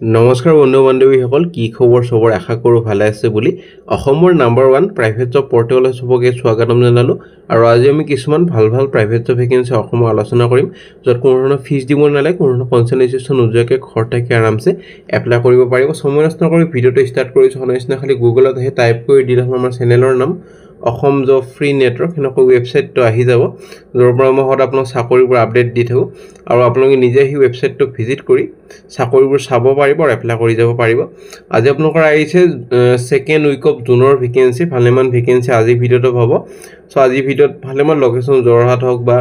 নমস্কাৰ বন্ধু বান্ধৱীসকল কি খবৰ সবৰ আশা কৰোঁ ভালে আছে বুলি অসমৰ নাম্বাৰ 1 প্ৰাইভেট জব পৰ্টেল সবকে স্বাগতম জনালো আৰু আজি আমি কিছুমান ভাল প্ৰাইভেট জব ভেকেন্সি অসমৰ আলোচনা কৰিম যত কোনো ধৰণৰ ফিজ দিব নালাগে কোনো ধৰণৰ কনসালটেচন নোযোৱাকৈ ঘৰ থাকি আৰামছে এপ্লাই কৰিব পাৰিব সময় নষ্ট কৰি ভিডিওটো ষ্টাৰ্ট কৰিছো হনৈছনা খালি গুগলত আহি টাইপ কৰি দিলে আমাৰ চেনেলৰ নাম অসম জব ফ্ৰী নেটৱৰ্ক হেনকৈ ৱেবছাইটটো আহি যাব যৰ পৰা মই হত আপোনাক চাকৰিবোৰ আপডেট দি থাকো আৰু আপোনালোকে নিজে এই ৱেবছাইটটো ভিজিট কৰি চাকৰিবোৰ চাব পাৰিব আৰু এপ্লাই কৰি যাব পাৰিব আজি আপোনালোকৰ আহিছে সেকেন্ড উইক অফ জুনৰ ভেকেন্সি ভালেমান ভেকেন্সি আজি ভিডিওটো হ'ব সো আজি ভিডিওত ভালেমান লোকেশন জৰহাট হওক বা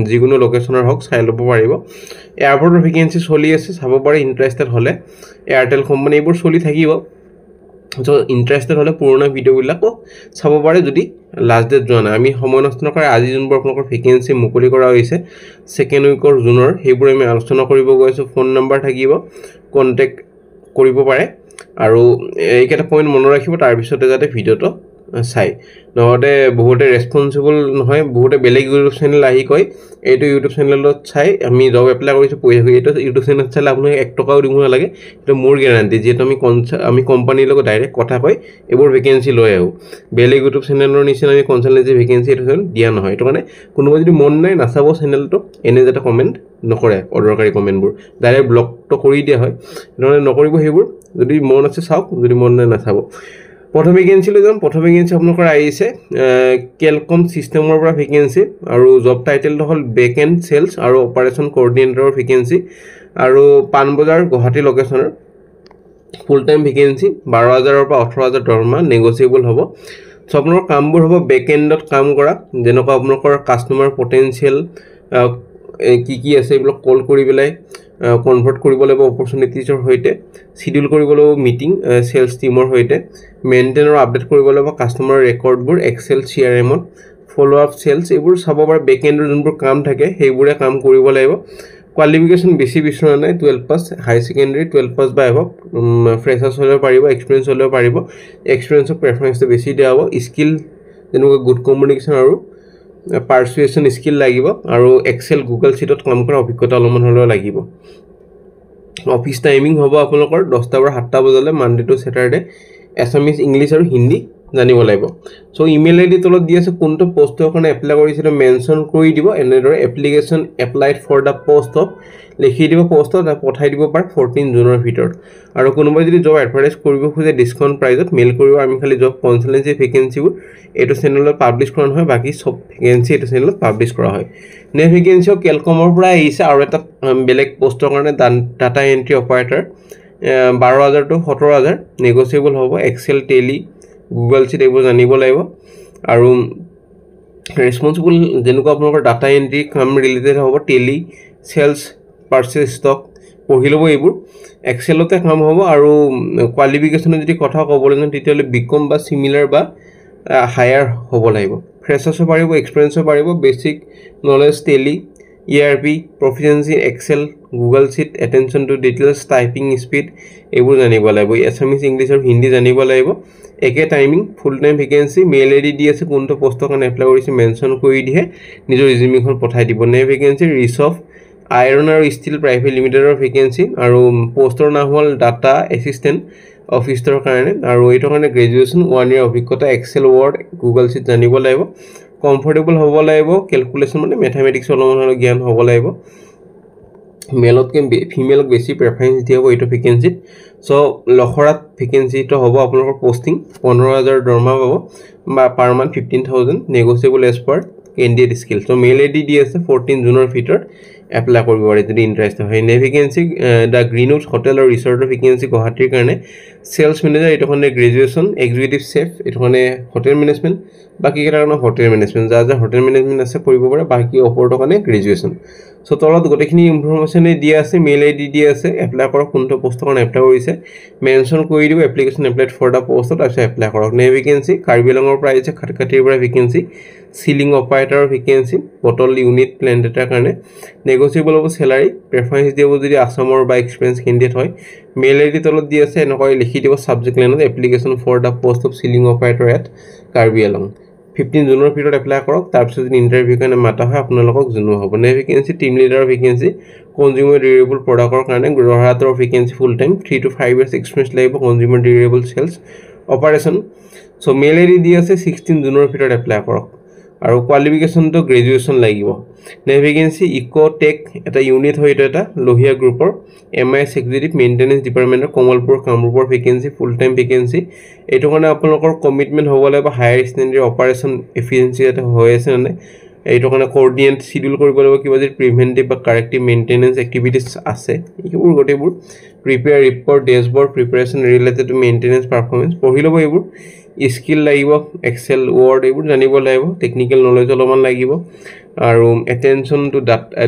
যিকোনো লোকেশনৰ হওক চাই ল'ব পাৰিব এয়াৰপৰ্টৰ ভেকেন্সি চলি আছে চাব পাৰে ইন্টাৰেস্টেড হলে এয়াৰটেল কোম্পানী এইবোৰ চলি থাকিব So interested হলে পুৰণা ভিডিওবিলাকো চাব পাৰে যদি লাষ্ট ডেট যোৱা নাই আমি সময় নষ্ট নকৰি আজি যোনবোৰ আপোনালোকৰ ভেকেন্সি মুকলি কৰা হৈছে সেকেন্ড উইকৰ জুনৰ হেবোৰ আমি আলোচনা কৰিব গৈছো ফোন নম্বৰ থাকিব কন্টাক্ট কৰিব পাৰে আৰু এইকেইটা পইণ্ট মনত ৰাখিব তাৰ পিছতে যাতে ভিডিওটো চাই নহতে বহুতে ৰেসপন্সিবল নহয় বহুতে বেলেগ ইউটিউব চেনেল আহি কয় এইটো ইউটিউব চেনেলত চাই আমি জব এপ্লাই কৰিছো পইচা গৈ এইটো ইউটিউব চেনেল চালে আপুনি 1 টকাও দিব নালাগে এটা মোৰ গ্যাৰান্টি যেটো আমি কোম্পানীৰ লগত ডাইৰেক্ট কথা কই এবোৰ ভেকেন্সি লৈ আহো বেলেগ ইউটিউব চেনেলৰ নিচিনা আমি কনসালটেন্সি ভেকেন্সি এটো দিয়া নহয় এটো মানে কোনোবা যদি মন নাই নাচাব চেনেলটো এনে যেটা কমেন্ট নকৰে অদৰকাৰী কমেন্টবোৰ ডাইৰেক্ট ব্লক তো কৰি দিয়া হয় নহলে নকৰিব হেবোৰ যদি মন আছে চাওক যদি মন নাই নাচাব প্ৰথম ভেকেন্সি লৈ যাম প্ৰথম ভেকেন্সি আপোনালোকৰ আহিছে কেলকম সিস্টেমৰ পৰা ভেকেন্সি আৰু জব টাইটেলটো হল বেক এণ্ড সেলস আৰু অপাৰেশন কোঅৰ্ডিনেটৰৰ ভেকেন্সি আৰু পানবজাৰ গুৱাহাটী লোকেশনৰ ফুল টাইম ভেকেন্সি 12000 ৰ পৰা 18000 দৰমহা নেগোচিয়েবল হ'ব সো আপোনালোকৰ কামবোৰ হ'ব বেক এণ্ডত কাম কৰা যেনেকৈ আপোনালোকৰ কাস্টমাৰ পটেনশিয়াল কি আছে এইবিলাক কল কৰি বেলাই কনভাৰ্ট কৰিব লাগিব অপৰচুনিটিজৰ হৈতে শিডিউল কৰিব লাগিব মিটিং সেলস টিমৰ হৈতে মেইনটেইন আৰু আপডেট কৰিব লাগিব কাস্টমাৰ ৰেকৰ্ডবোৰ এক্সেল সিআৰএমত ফলো আপ সেলস এইবোৰ চাব পাৰে বেক এণ্ডৰ যোনবোৰ কাম থাকে সেইবোৰে কাম কৰিব লাগিব কোৱালিফিকেশন বেছি বিচৰা নাই 12 পাস হাই সেকেন্ডাৰী 12 পাস বা এভব ফ্ৰেছাৰ্ছ হলে পাৰিব এক্সপেৰিয়েন্স হলে পাৰিব এক্সপেৰিয়েন্সৰ প্ৰেফাৰেন্সটো বেছি দিয়া হ'ব স্কিল যেনেকৈ গুড কমিউনিকেশন আৰু পাৰসুয়েশন স্কিল লাগিব আৰু এক্সেল গুগল শিটত কাম কৰা অভিজ্ঞতা অলপমান হলেও লাগিব অফিস টাইমিং হ'ব আপোনালোকৰ 10টা পৰা 7টা বজালৈ মানডে টু স্যাটাৰডে এছামিজ ইংলিশ আৰু হিন্দী জানিব লাগিব সো ইমেইল আইডি তলত দি আছে কোনটো পোষ্টৰ কাৰণে এপ্লাই কৰিছিল মেনশন কৰি দিব এনেদৰে application applied for the post of লিখি দিব পোষ্টত পঠাই দিব পাৰ 14 জুনৰ ভিতৰত আৰু কোনোবাই যদি জব এডভাৰটাইজ কৰিব খোজে ডিসকাউন্ট প্ৰাইজত মেইল কৰিব আমি খালি জব কনসালটেন্সি ভেকেন্সিবোৰ এটো চেনেলত পাবলিশ কৰা নহয় বাকি সব ভেকেন্সি এটো চেনেলত পাবলিশ কৰা হয় নে ভেকেন্সি কেলকমৰ পৰা আহিছে আৰু এটা বেলেগ পোষ্টৰ কাৰণে data entry operator 12000 to 17000 negotiable হ'ব এক্সেল টেলি গুগল শিট এইবোৰ জানিব লাগিব আৰু ৰেসপন্সিবল যেনেকৈ আপোনালোকৰ ডাটা এন্ট্ৰি কাম ৰিলেটেড হ'ব টেলি সেলস পাৰচেজ ষ্টক পঢ়িলব এইবোৰ এক্সেলতে কাম হ'ব আৰু কোৱালিফিকেশনৰ যদি কথা ক'বলৈ যাওঁ তেতিয়ালে বিকম বা সিমিলাৰ বা হায়াৰ হ'ব লাগিব ফ্ৰেছাৰ্ছ পাৰিব এক্সপেৰিয়েন্স পাৰিব basic knowledge Tally ERP proficiency Excel Google Sheet attention to details typing speed এইবোৰ জানিব লাগিব এছামিজ ইংলিশ আৰু হিন্দী জানিব লাগিব একে timing full time vacancy mail ID দি আছে কোনটো পোষ্টৰ কাৰণে এপ্লাই কৰিছে মেনশন কৰি দিয়ে নিজৰ ৰিজিউমিখন পঠাই দিব নে ভেকেন্সি ৰিসফ আইৰন আৰু ষ্টিল প্ৰাইভেট লিমিটেডৰ ভেকেন্সি আৰু পোষ্টৰ নাম হ'ল ডাটা এসিস্ট্যান্ট অফিচৰ কাৰণে আৰু এইটো কাৰণে গ্ৰেজুৱেচন 1 ইয়াৰ অভিজ্ঞতা এক্সেল ৱৰ্ড গুগল শিট জানিব লাগিব কমফৰ্টেবল হ'ব লাগিব ক্যালকুলেশন মানে ম্যাথমেটিক্স অলপমান জ্ঞান হ'ব লাগিব মেলতকে ফিমেলক বেছি প্ৰেফাৰেন্স দিয়া হ'ব এইটো ভেকেন্সিত সো লখৰাত ভেকেন্সিটো হ'ব আপোনালোকৰ পোষ্টিং 15000 দৰমহা পাব বা per month 15000 negotiable as per candidate skill so mail ID দি আছে 14 জুনৰ ভিতৰত এপ্লাই কৰিব পাৰে যদি ইন্টাৰেস্ট হয় নে ভেকেন্সি দা গ্ৰীনউড হোটেল আৰু ৰিসৰ্টৰ ভেকেন্সি গুৱাহাটীৰ কাৰণে সেলস মেনেজাৰ এটো কাৰণে গ্ৰেজুৱেচন এক্সিকিউটিভ চেফ এটো কাৰণে হোটেল মেনেজমেন্ট বাকি কেইটা কাৰণে হোটেল মেনেজমেন্ট যা হোটেল মেনেজমেন্ট আছে কৰিব পাৰে বাকি অপৰটো কাৰণে গ্ৰেজুৱেচন সো তলত গোটেইখিনি ইনফৰমেশন দিয়া আছে মেইল আইডি দিয়া আছে এপ্লাই কৰক কোনটো পোষ্টৰ কাৰণে এপ্লাই কৰিছে মেনশন কৰি দিব এপ্লিকেশন এপ্লাইড ফৰ দা পোষ্টত আছে এপ্লাই কৰক নে ভেকেন্সি কাৰ্বিলঙৰ পৰা আহিছে খাটকাটিৰ পৰা ভেকেন্সি সিলিং অপাৰেটৰৰ ভেকেন্সি বটল ইউনিট প্লেন ডেটাৰ কাৰণে নেগোচিয়েবল হ'ব স্যালাৰি প্ৰেফাৰেন্স দিব যদি আসামৰ বা এক্সপেৰিয়েন্স কেন্ডিডেট হয় মেইল আইডি তলত দি আছে এনেকৈ লিখি দিব সাবজেক্ট লাইনত application for the post of sealing operator at কাৰ্বিলং 15 জুনৰ ভিতৰত এপ্লাই কৰক তাৰ পিছত ইন্টাৰভিউ কাৰণে মাতা হয় আপোনালোকক জনোৱা হ'ব নে ভেকেন্সি টিম লিডাৰৰ ভেকেন্সি কনজিউমাৰ ডিউৰেবল প্ৰডাক্টৰ কাৰণে যোৰহাটৰ vacancy full time 3 to 5 years experience লাগিব consumer durable sales operation so mail ID দি আছে 16 জুনৰ ভিতৰত এপ্লাই কৰক আৰু কোৱালিফিকেশ্যনটো গ্ৰেজুৱেশ্যন লাগিব নে ভেকেঞ্চি ইকোটেক এটা ইউনিট হয় এটা লোহিয়া গ্ৰুপৰ এমআইএছ এক্সিকিউটিভ মেইনটেনেন্স ডিপাৰ্টমেন্টৰ কমলপুৰ কামৰূপৰ ভেকেঞ্চি ফুল টাইম ভেকেঞ্চি এইটো কাৰণে আপোনালোকৰ কমিটমেন্ট হ'ব লাগিব হায়াৰ ষ্টেণ্ডাৰ্ড অপাৰেশ্যন এফিচিয়েন্সি এটা হৈ আছে নে এইটো কাৰণে কোঅৰ্ডিনেট শিডিউল কৰিব লাগিব কিবা যে প্ৰিভেন্টিভ বা কাৰেক্টিভ মেইনটেনেন্স এক্টিভিটিজ আছে এইবোৰ গোটেইবোৰ prepare report dashboard preparation related to maintenance performance পঢ়ি ল'ব এইবোৰ স্কিল লাগিব এক্সেল ৱৰ্ড এইবোৰ জানিব লাগিব টেকনিক্যাল নলেজ অলপমান লাগিব আৰু এটেনশন টু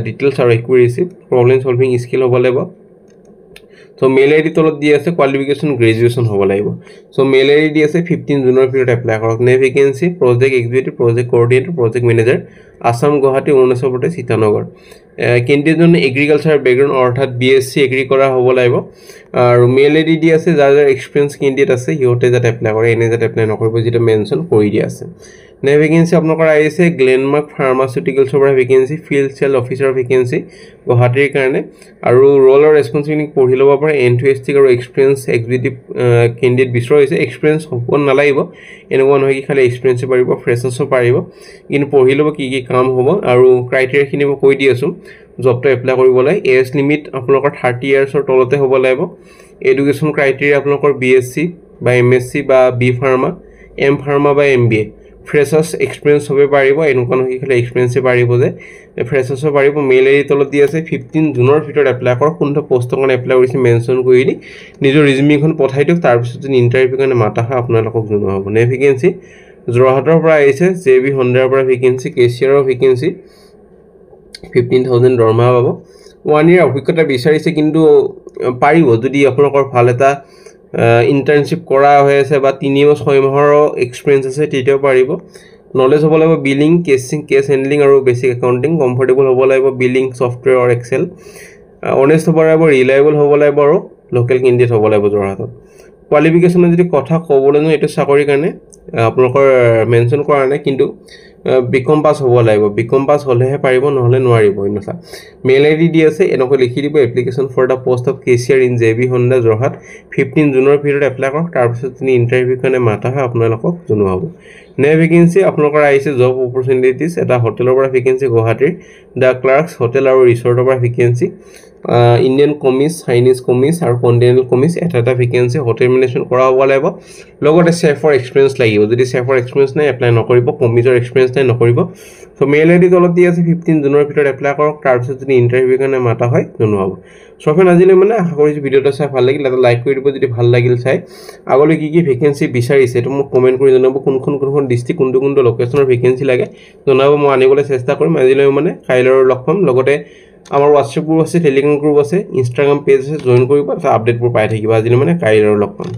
ডিটেইলছ আৰু একুৰেসি প্ৰবলেম সলভিং স্কিল হ'ব লাগিব সো মেল আইডি তলত দি আছে কোৱালিফিকেশ্যন গ্ৰেজুৱেশ্যন হ'ব লাগিব সো মেল আইডি দি আছে 15 জুনৰ ভিতৰত এপ্লাই কৰক নে vacancy project executive project coordinator project manager Assam Guwahati Arunachal Pradesh Itanagar কেণ্ডিডেটজন এগ্ৰিকালচাৰ বেকগ্ৰাউণ্ড অৰ্থাৎ বিএসসি এগ্ৰি কৰা হ'ব লাগিব আৰু মেল আইডি দি আছে যাৰ এক্সপিৰিয়েন্স কেণ্ডিডেট আছে সিহঁতে যাতে এপ্লাই কৰে এনে যাতে এপ্লাই নকৰিব যেটা মেনশন কৰি দিয়া আছে নে ভেকেঞ্চি আপোনালোকৰ আহিছে গ্লেনমাৰ্ক ফাৰ্মাচিউটিকেলছৰ পৰা vacancy field sale officer vacancy গুৱাহাটীৰ কাৰণে আৰু ৰোল আৰু ৰেছপন্সিবিলিটি পঢ়ি ল'ব পাৰে এনথুইষ্টিক আৰু এক্সপিৰিয়েন্স এক্সিকিউটিভ কেণ্ডিডেট বিচৰা হৈছে এক্সপিৰিয়েন্স হ'ব নালাগিব এনেকুৱা নহয় কি খালি এক্সপিৰিয়েন্সে পাৰিব ফ্ৰেছাৰ্ছো পাৰিব কিন্তু পঢ়ি ল'ব কি কাম হ'ব আৰু ক্ৰাইটেৰিয়াখিনি মই কৈ দি আছোঁ জবটো এপ্লাই কৰিবলৈ এজ লিমিট আপোনালোকৰ 30 ইয়াৰ্ছৰ তলতে হ'ব লাগিব এডুকেশ্যন ক্ৰাইটেৰিয়া আপোনালোকৰ বিএসসি বা এমএসসি বা বি ফাৰ্মা এম ফাৰ্মা বা এমবিএ ফ্ৰেছাৰ্ছ এক্সপিৰিয়েন্স হ'ব পাৰিব এনেকুৱা নহয় খালি এক্সপিৰিয়েন্সে পাৰিব যে ফ্ৰেছাৰ্ছো পাৰিব মেল আইডি তলত দি আছে 15 জুনৰ ভিতৰত এপ্লাই কৰক কোনটো পোষ্টৰ কাৰণে এপ্লাই কৰিছে মেনশ্যন কৰি দি নিজৰ ৰিজিউমিখন পঠাই দিয়ক তাৰ পিছত যদি ইন্টাৰভিউ কাৰণে মাতা হয় আপোনালোকক জনোৱা হ'ব নে ভেকেঞ্চি যোৰহাটৰ পৰা আহিছে জেবি হণ্ডাৰ পৰা ভেকেঞ্চি কেচিয়াৰৰ ভেকেঞ্চি 15,000 দৰমহা পাব 1 ইয়াৰ অভিজ্ঞতা বিচাৰিছে কিন্তু পাৰিব যদি আপোনালোকৰ ভাল এটা ইন্টাৰ্নশিপ কৰা হৈ আছে বা 3 বা 6 মাহৰ এক্সপিৰিয়েন্স আছে তেতিয়াও পাৰিব নলেজ হ'ব লাগিব বিলিং কেছ হেন্ডলিং আৰু বেসিক একাউন্টিং কমফৰ্টেবল হ'ব লাগিব বিলিং সফটওয়্যাৰ আৰু এক্সেল অনেষ্ট হ'ব লাগিব ৰিলায়েবল হ'ব লাগিব আৰু লোকেল কেণ্ডিডেট হ'ব লাগিব যোৰহাটত কোৱালিফিকেশ্যনৰ যদি কথা ক'বলৈ ন এটো চাকৰি কাৰণে আপোনালোকৰ মেনশ্যন কৰা নাই কিন্তু বিকম পাস হ'ব লাগিব বিকম পাস হলেহে পাৰিব নহলে নোৱাৰিব ইনসা মেল আইডি দি আছে এনেকৈ লিখি দিব application for the post of cashier in JB Honda Jorhat 15 জুনৰ ভিতৰত এপ্লাই কৰক তাৰ পিছত তিনি ইন্টাৰভিউ কাৰণে মাতা হয় আপোনালোকক জনোৱা হ'ব নে ভেকেঞ্চি আপোনালোকৰ আহিছে জব অপৰচুনিটিজ এটা হোটেলৰ পৰা ভেকেঞ্চি গুৱাহাটীৰ দা ক্লাৰ্কছ হোটেল আৰু ৰিসৰ্টৰ পৰা ভেকেঞ্চি ইণ্ডিয়ান কমিছ চাইনিজ কমিছ আৰু কন্টিনেন্টাল কমিছ এটা ভেকেঞ্চি হোটেল মেনেজমেন্ট কৰা হ'ব লাগিব লগতে চেফৰ এক্সপিৰিয়েন্স লাগিব যদি চেফৰ এক্সপিৰিয়েন্স নাই এপ্লাই নকৰিব কমিছৰ এক্সপিৰিয়েন্স নাই নকৰিব সো মেল আইডি তলত দি আছে 15 জুনৰ ভিতৰত এপ্লাই কৰক তাৰ পিছত যদি ইন্টাৰভিউ কাৰণে মাতা হয় জনোৱা হ'ব সো ফ্ৰেণ্ড আজিলৈ মানে আশা কৰিছো ভিডিওটো চাই ভাল লাগিল এটা লাইক কৰি দিব যদি ভাল লাগিল চাই আগলৈ কি ভেকেঞ্চি বিচাৰিছে তো মোক কমেন্ট কৰি জনাব কোনখন ডিস্ট্ৰিক্ট কোনটো লোকেশনৰ ভেকেঞ্চি লাগে জনাব মই আনিবলৈ চেষ্টা কৰিম আজিলৈ মানে কাইলৰ লগ পাম লগতে আমাৰ WhatsApp গ্ৰুপ আছে টেলিগ্ৰাম গ্ৰুপ আছে ইনষ্টাগ্ৰাম পেজ আছে জয়েন কৰিব তাৰ আপডেটবোৰ পাই থাকিবা আজিলৈ মানে কাইলৰ লগ পাম